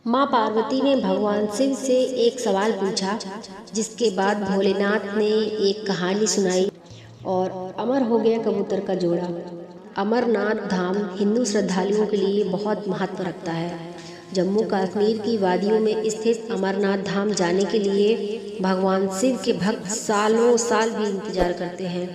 माँ पार्वती ने भगवान शिव से एक सवाल पूछा, जिसके बाद भोलेनाथ ने एक कहानी सुनाई और अमर हो गया कबूतर का जोड़ा। अमरनाथ धाम हिंदू श्रद्धालुओं के लिए बहुत महत्व रखता है। जम्मू कश्मीर की वादियों में स्थित अमरनाथ धाम जाने के लिए भगवान शिव के भक्त सालों साल भी इंतजार करते हैं।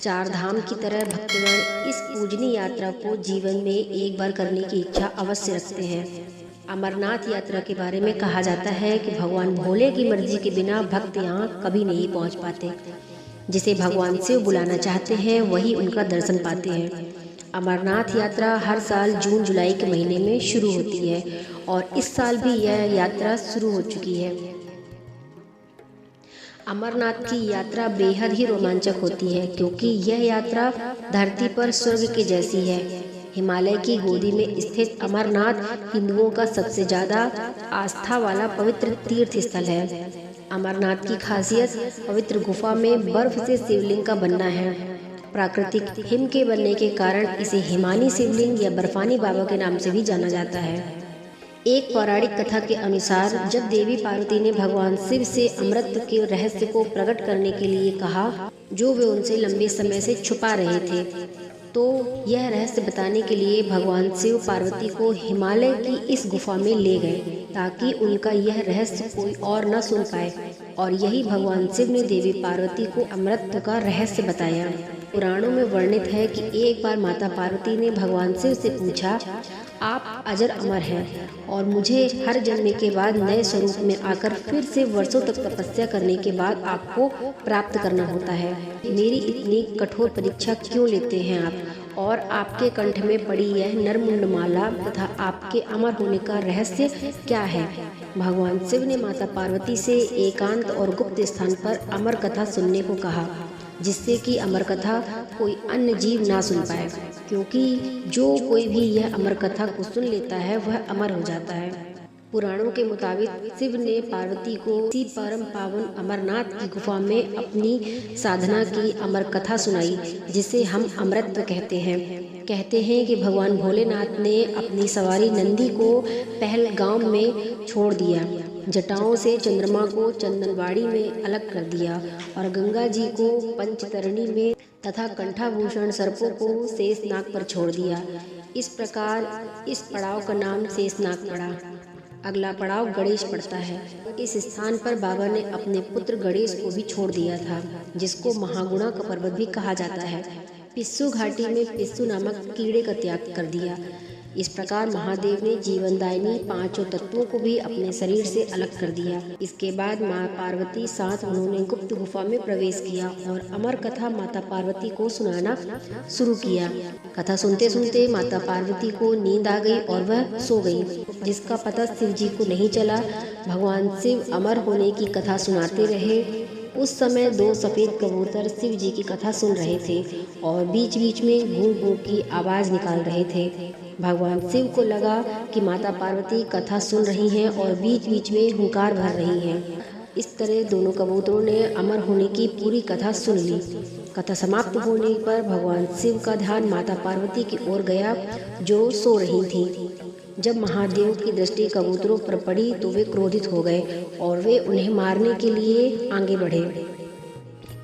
चार धाम की तरह भक्तगण इस पूजनीय यात्रा को जीवन में एक बार करने की इच्छा अवश्य रखते हैं। अमरनाथ यात्रा के बारे में कहा जाता है कि भगवान भोले की मर्जी के बिना भक्त यहाँ कभी नहीं पहुँच पाते। जिसे भगवान शिव बुलाना चाहते हैं वही उनका दर्शन पाते हैं। अमरनाथ यात्रा हर साल जून जुलाई के महीने में शुरू होती है और इस साल भी यह यात्रा शुरू हो चुकी है। अमरनाथ की यात्रा बेहद ही रोमांचक होती है, क्योंकि यह यात्रा धरती पर स्वर्ग के जैसी है। हिमालय की गोदी में स्थित अमरनाथ हिंदुओं का सबसे ज़्यादा आस्था वाला पवित्र तीर्थ स्थल है। अमरनाथ की खासियत पवित्र गुफा में बर्फ से शिवलिंग का बनना है। प्राकृतिक हिम के बनने के कारण इसे हिमानी शिवलिंग या बर्फानी बाबा के नाम से भी जाना जाता है। एक पौराणिक कथा के अनुसार जब देवी पार्वती ने भगवान शिव से अमृत के रहस्य को प्रकट करने के लिए कहा, जो वे उनसे लंबे समय से छुपा रहे थे, तो यह रहस्य बताने के लिए भगवान शिव पार्वती को हिमालय की इस गुफा में ले गए, ताकि उनका यह रहस्य कोई और न सुन पाए। और यही भगवान शिव ने देवी पार्वती को अमृत का रहस्य बताया। पुराणों में वर्णित है कि एक बार माता पार्वती ने भगवान शिव से पूछा, आप अजर अमर हैं और मुझे हर जन्म के बाद नए स्वरूप में आकर फिर से वर्षों तक तपस्या करने के बाद आपको प्राप्त करना होता है। मेरी इतनी कठोर परीक्षा क्यों लेते हैं आप? और आपके कंठ में पड़ी यह नरमुंड माला तथा आपके अमर होने का रहस्य क्या है? भगवान शिव ने माता पार्वती से एकांत और गुप्त स्थान पर अमर कथा सुनने को कहा, जिससे कि अमर कथा कोई अन्य जीव ना सुन पाए, क्योंकि जो कोई भी यह अमर कथा को सुन लेता है वह अमर हो जाता है। पुराणों के मुताबिक शिव ने पार्वती को इसी परम पावन अमरनाथ की गुफा में अपनी साधना की अमर कथा सुनाई, जिसे हम अमृत कहते हैं कि भगवान भोलेनाथ ने अपनी सवारी नंदी को पहलगाम में छोड़ दिया, जटाओं से चंद्रमा को चंदनवाड़ी में अलग कर दिया और गंगा जी को पंचतरणी में तथा कंठाभूषण सर्पों को शेषनाग पर छोड़ दिया। इस प्रकार इस पड़ाव का नाम शेषनाग पड़ा। अगला पड़ाव गणेश पड़ता है। इस स्थान पर बाबा ने अपने पुत्र गणेश को भी छोड़ दिया था, जिसको महागुणा का पर्वत भी कहा जाता है। पिस्सू घाटी में पिस्सू नामक कीड़े का त्याग कर दिया। इस प्रकार महादेव ने जीवनदायिनी पांचों तत्वों को भी अपने शरीर से अलग कर दिया। इसके बाद माँ पार्वती साथ उन्होंने गुप्त गुफा में प्रवेश किया और अमर कथा माता पार्वती को सुनाना शुरू किया। कथा सुनते सुनते माता पार्वती को नींद आ गई और वह सो गई, जिसका पता शिव जी को नहीं चला। भगवान शिव अमर होने की कथा सुनाते रहे। उस समय दो सफ़ेद कबूतर शिव जी की कथा सुन रहे थे और बीच बीच में गूं गूं की आवाज़ निकाल रहे थे। भगवान शिव को लगा कि माता पार्वती कथा सुन रही हैं और बीच बीच में हुंकार भर रही हैं। इस तरह दोनों कबूतरों ने अमर होने की पूरी कथा सुन ली। कथा समाप्त होने पर भगवान शिव का ध्यान माता पार्वती की ओर गया, जो सो रही थीं। जब महादेव की दृष्टि कबूतरों पर पड़ी तो वे क्रोधित हो गए और वे उन्हें मारने के लिए आगे बढ़े।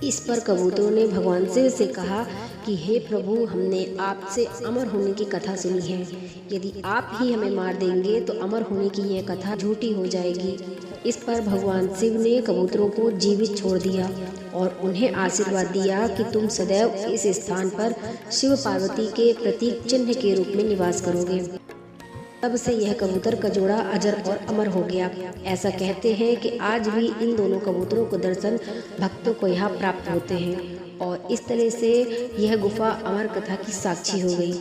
इस पर कबूतरों ने भगवान शिव से कहा कि हे प्रभु, हमने आपसे अमर होने की कथा सुनी है। यदि आप ही हमें मार देंगे तो अमर होने की यह कथा झूठी हो जाएगी। इस पर भगवान शिव ने कबूतरों को जीवित छोड़ दिया और उन्हें आशीर्वाद दिया कि तुम सदैव इस स्थान पर शिव पार्वती के प्रतीक चिन्ह के रूप में निवास करोगे। तब से यह कबूतर का जोड़ा अजर और अमर हो गया। ऐसा कहते हैं कि आज भी इन दोनों कबूतरों को दर्शन भक्तों को यहाँ प्राप्त होते हैं और इस तरह से यह गुफा अमर कथा की साक्षी हो गई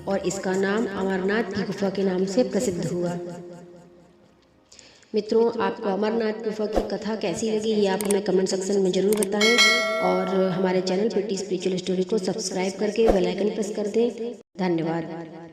और इसका नाम अमरनाथ की गुफा के नाम से प्रसिद्ध हुआ। मित्रों, आपको अमरनाथ गुफा की कथा कैसी लगी ये आप हमें कमेंट सेक्शन में ज़रूर बताएं और हमारे चैनल PT स्पिरिचुअल स्टोरी को सब्सक्राइब करके बेल आइकन प्रेस कर दें। धन्यवाद।